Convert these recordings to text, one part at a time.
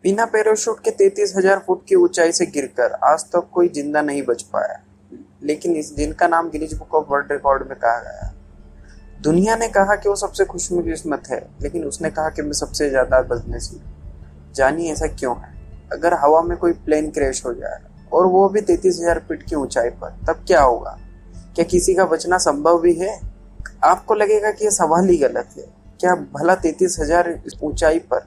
बिना पैराशूट के 33,000 फुट की ऊंचाई से गिरकर आज तक कोई जिंदा नहीं बच पाया, लेकिन इस दिन का नाम Guinness book of world record में कहा गया। दुनिया ने कहा कि वो सबसे खुशकिस्मत है, लेकिन उसने कहा कि मैं सबसे ज्यादा बदनसीब। जानिए ऐसा क्यों है। अगर हवा में कोई प्लेन क्रैश हो जाए और वो भी 33,000 फीट की ऊंचाई पर, तब क्या होगा? क्या किसी का बचना संभव भी है? आपको लगेगा कि यह सवाल ही गलत है। क्या भला 33,000 ऊंचाई पर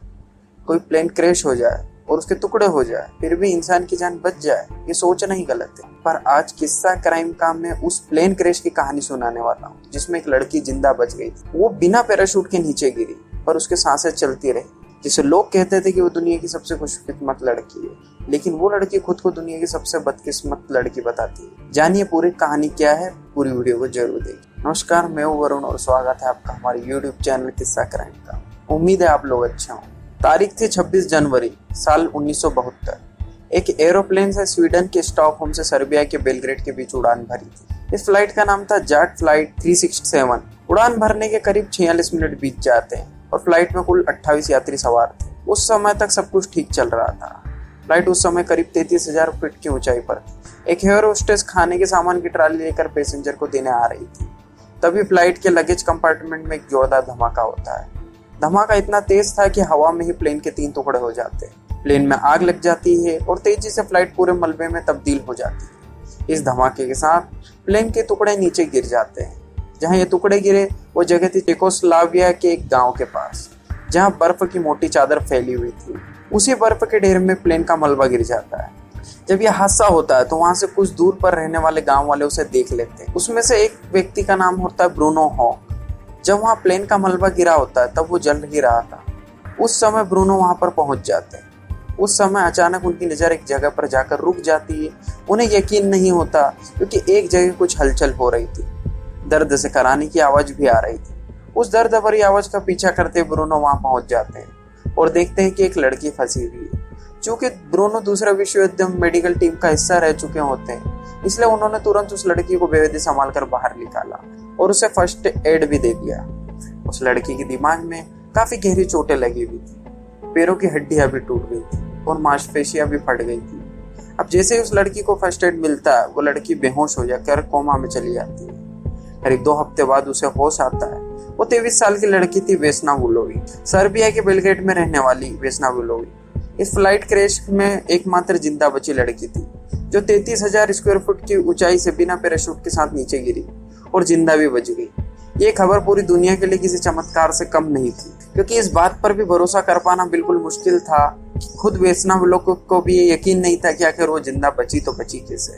कोई प्लेन क्रैश हो जाए और उसके टुकड़े हो जाए, फिर भी इंसान की जान बच जाए? ये सोचना ही गलत है। पर आज किस्सा क्राइम का मैं उस प्लेन क्रैश की कहानी सुनाने वाला हूँ, जिसमें एक लड़की जिंदा बच गई थी। वो बिना पैराशूट के नीचे गिरी, पर उसके सांसें चलती रही। जिसे लोग कहते थे कि वो दुनिया की सबसे खुशकिस्मत लड़की है, लेकिन वो लड़की खुद को दुनिया की सबसे बदकिस्मत लड़की बताती है। जानिए पूरी कहानी क्या है, पूरी वीडियो को जरूर देखिए। नमस्कार, मैं हूँ वरुण और स्वागत है आपका हमारे YouTube चैनल किस्सा क्राइम का। उम्मीद है आप लोग अच्छे हों। तारीख थी 26 जनवरी साल 1972। एक एरोप्लेन से स्वीडन के स्टॉकहोम से सर्बिया के बेलग्रेड के बीच उड़ान भरी थी। इस फ्लाइट का नाम था जेट फ्लाइट 367। उड़ान भरने के करीब 46 मिनट बीत जाते हैं और फ्लाइट में कुल 28 यात्री सवार थे। उस समय तक सब कुछ ठीक चल रहा था। फ्लाइट उस समय करीब 33,000 फीट की ऊंचाई पर थी। एक एयर होस्टेस खाने के सामान की ट्राली लेकर पैसेंजर को देने आ रही थी। तभी फ्लाइट के लगेज कंपार्टमेंट में एक जोरदार धमाका होता है। धमाका इतना तेज था कि हवा में ही प्लेन के 3 टुकड़े हो जाते हैं। प्लेन में आग लग जाती है और तेजी से फ्लाइट पूरे मलबे में तब्दील हो जाती है। इस धमाके के साथ प्लेन के टुकड़े नीचे गिर जाते हैं। जहां ये टुकड़े गिरे वो जगह थी चेकोस्लोवाकिया के एक गांव के पास, जहां बर्फ की मोटी चादर फैली हुई थी। उसी बर्फ के ढेर में प्लेन का मलबा गिर जाता है। जब यह हादसा होता है तो वहां से कुछ दूर पर रहने वाले गांव वाले उसे देख लेते हैं। उसमें से एक व्यक्ति का नाम होता है ब्रूनो हॉक। जब वहां प्लेन का मलबा गिरा होता है तब वो जल ही रहा था। उस समय ब्रूनो वहां पर पहुंच जाते हैं। उस समय अचानक उनकी नजर एक जगह पर जाकर रुक जाती है। उन्हें यकीन नहीं होता, क्योंकि एक जगह कुछ हलचल हो रही थी। दर्द से कराने की आवाज भी आ रही थी। उस दर्द भरी आवाज का पीछा करते ब्रूनो वहां पहुंच जाते हैं और देखते हैं कि एक लड़की फंसी हुई है। चूंकि ब्रूनो दूसरे विश्व युद्ध में मेडिकल टीम का हिस्सा रह चुके होते हैं, इसलिए उन्होंने तुरंत उस लड़की को बेहोशी संभाल कर बाहर निकाला और उसे फर्स्ट एड भी दे दिया। उस लड़की के दिमाग में काफी गहरी चोटें लगी हुई थी, पैरों की हड्डियां भी टूट गई थी और मांसपेशियां भी फट गई थी। अब जैसे ही उस लड़की को फर्स्ट एड मिलता है, वो लड़की बेहोश हो जाकर कोमा में चली जाती है। करीब 2 हफ्ते बाद उसे होश आता है। वो 23 साल की लड़की थी, वेस्ना वुलोवी, सर्बिया के बेलग्रेड में रहने वाली वेस्ना वुलोवी। इस फ्लाइट क्रैश में एकमात्र जिंदा बची लड़की थी, जो 33,000 स्क्वायर फुट की ऊंचाई से बिना पैराशूट के साथ नीचे गिरी और जिंदा भी बच गई। ये खबर पूरी दुनिया के लिए किसी चमत्कार से कम नहीं थी, क्योंकि इस बात पर भी भरोसा कर पाना बिल्कुल मुश्किल था। खुद वेस्ना वुलोवी को भी ये यकीन नहीं था कि आखिर वो जिंदा बची तो बची कैसे।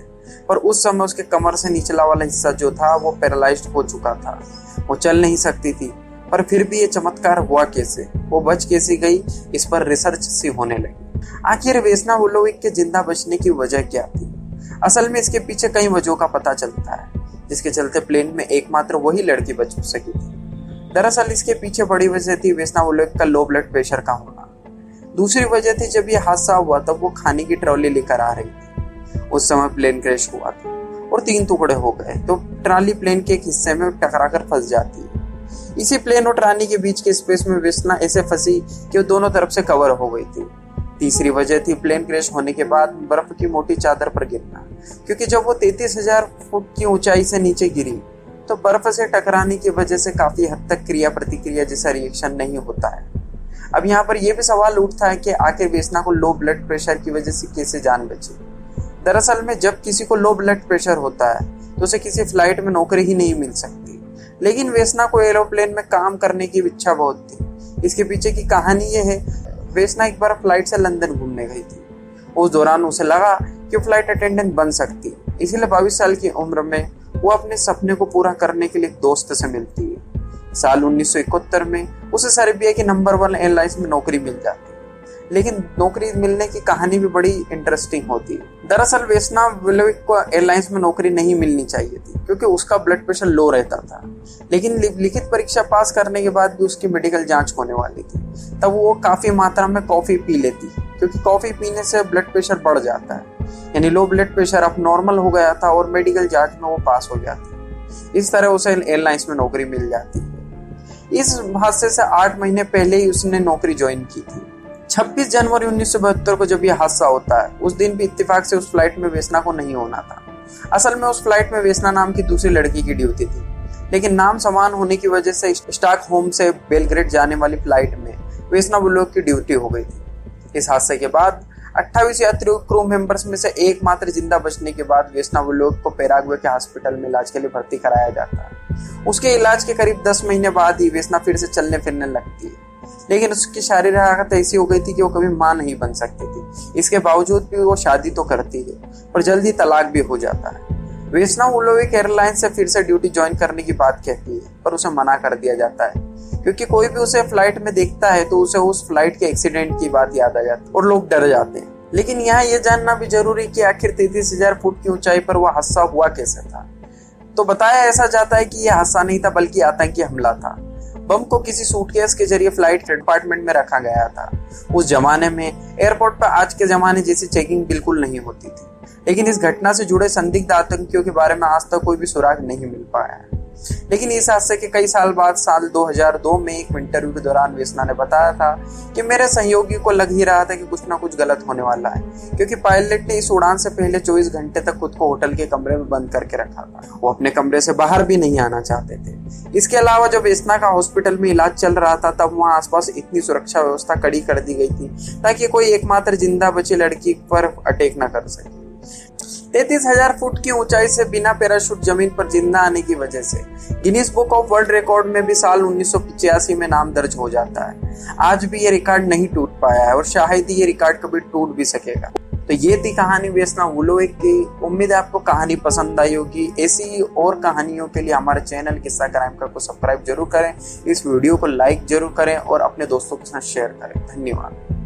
पर उस समय उसके कमर से निचला वाला हिस्सा जो था वो पैरालाइज्ड हो चुका था। वो चल नहीं सकती थी। पर फिर भी ये चमत्कार हुआ कैसे, वो बच कैसे गई, इस पर रिसर्च सी होने लगी। आखिर वेस्ना वुलोवी के जिंदा बचने की वजह क्या थी? असल में इसके पीछे कई वजहों का पता चलता है, जिसके चलते प्लेन में एकमात्र वही लड़की बच सकी थी। दरअसल इसके पीछे बड़ी वजह थी वेस्ना वुलोवी का लो ब्लड प्रेशर का होना। दूसरी वजह थी, जब यह हादसा हुआ तब वो खाने की ट्रॉली लेकर आ रही थी। उस समय प्लेन क्रैश हुआ था और 3 टुकड़े हो गए, तो ट्रॉली प्लेन के एक हिस्से में टकराकर फंस जाती है। इसी प्लेन और ट्रॉली के बीच के स्पेस में वेस्ना ऐसे फंसी कि वो दोनों तरफ से कवर हो गई थी। तीसरी वजह थी प्लेन क्रैश होने के बाद बर्फ की मोटी चादर पर गिरना, क्योंकि जब वो 33,000 फुट की ऊंचाई से नीचे गिरी तो बर्फ से टकराने की वजह से काफी हद तक क्रिया प्रतिक्रिया जैसा रिएक्शन नहीं होता है। अब यहाँ पर यह भी सवाल उठता है कि आखिर वेस्ना को लो ब्लड प्रेशर की वजह से कैसे जान बची। दरअसल में जब किसी को लो ब्लड प्रेशर होता है तो उसे किसी फ्लाइट में नौकरी ही नहीं मिल सकती, लेकिन वेस्ना को एरोप्लेन में काम करने की इच्छा बहुत थी। इसके पीछे की कहानी यह है, वेस्ना एक बार फ्लाइट से लंदन घूमने गई थी। उस दौरान उसे लगा कि फ्लाइट अटेंडेंट बन सकती है, इसीलिए 22 साल की उम्र में वो अपने सपने को पूरा करने के लिए एक दोस्त से मिलती है। साल 1971 में उसे सर्बिया की नंबर 1 एयरलाइंस में नौकरी मिल जाती है, लेकिन नौकरी मिलने की कहानी भी बड़ी इंटरेस्टिंग होती है। दरअसल वेस्ना वुलोवी को एयरलाइंस में नौकरी नहीं मिलनी चाहिए थी, क्योंकि उसका ब्लड प्रेशर लो रहता था। लेकिन लिखित परीक्षा पास करने के बाद भी उसकी मेडिकल जांच होने वाली थी। तब वो काफी मात्रा में कॉफी पी लेती, क्योंकि कॉफी पीने से ब्लड प्रेशर बढ़ जाता है। यानी लो ब्लड प्रेशर अब नॉर्मल हो गया था और मेडिकल जांच में वो पास हो जाती। इस तरह उसे एयरलाइंस में नौकरी मिल जाती है। इस हादसे से 8 महीने पहले ही उसने नौकरी ज्वाइन की थी। 26 जनवरी 1972 को जब यह हादसा होता है, उस दिन भी इत्तेफाक से उस फ्लाइट में वेसना को नहीं होना था। असल में उस फ्लाइट में वेसना नाम की दूसरी लड़की की ड्यूटी थी, लेकिन नाम समान होने की वजह से स्टॉकहोम से बेलग्रेड जाने वाली फ्लाइट में वेसना बुलोक की ड्यूटी हो गई थी। इस हादसे के बाद 28 यात्रियों क्रू मेंबर्स में से एकमात्र जिंदा बचने के बाद वेसना बुलोक को पैराग्वे के हॉस्पिटल में इलाज के लिए भर्ती कराया जाता है। उसके इलाज के करीब 10 महीने बाद ही वेसना फिर से चलने फिरने लगती है, लेकिन उसकी शारीरिक हालत ऐसी हो गई थी कि वो कभी मां नहीं बन सकती थी। इसके बावजूद भी वो शादी तो करती है, पर जल्दी तलाक भी हो जाता है। वेसना बुलोक एयरलाइंस से फिर से ड्यूटी ज्वाइन करने की बात कहती है, पर उसे मना कर दिया जाता है, क्योंकि कोई भी उसे फ्लाइट में देखता है तो उसे उस फ्लाइट के एक्सीडेंट की बात याद आ जाती है और लोग डर जाते हैं। लेकिन यहाँ ये जानना भी जरूरी कि आखिर 33,000 फुट की ऊंचाई पर वह हादसा हुआ कैसे था। तो बताया ऐसा जाता है कि यह हादसा नहीं था, बल्कि आतंकी हमला था। बम को किसी सूटकेस के जरिए फ्लाइट कंपार्टमेंट में रखा गया था। उस जमाने में एयरपोर्ट पर आज के जमाने जैसी चेकिंग बिल्कुल नहीं होती थी, लेकिन इस घटना से जुड़े संदिग्ध आतंकियों के बारे में आज तक कोई भी सुराग नहीं मिल पाया है। लेकिन इस हादसे के कई साल बाद साल 2002 में एक इंटरव्यू के दौरान वेसना ने बताया था कि मेरे सहयोगी को लग ही रहा था कि कुछ ना कुछ गलत होने वाला है, क्योंकि पायलट ने इस उड़ान से पहले 24 घंटे तक खुद को होटल के कमरे में बंद करके रखा था। वो अपने कमरे से बाहर भी नहीं आना चाहते थे। इसके अलावा जब वेसना का हॉस्पिटल में इलाज चल रहा था, तब वहाँ आसपास इतनी सुरक्षा व्यवस्था कड़ी कर दी गई थी ताकि कोई एकमात्र जिंदा बची लड़की पर अटैक न कर सके। 33,000 फुट की ऊंचाई से बिना पैराशूट जमीन पर जिंदा आने की वजह से Guinness book of world record में भी साल 1985 में नाम दर्ज हो जाता है। आज भी ये रिकॉर्ड नहीं टूट पाया है और शायद ही ये रिकॉर्ड कभी टूट भी सकेगा। तो ये थी कहानी वेसना बुलोक की। उम्मीद है आपको कहानी पसंद आई होगी। ऐसी और कहानियों के लिए हमारे चैनल किस्सा क्राइम को सब्सक्राइब जरूर करें, इस वीडियो को लाइक जरूर करें और अपने दोस्तों के साथ शेयर करें। धन्यवाद।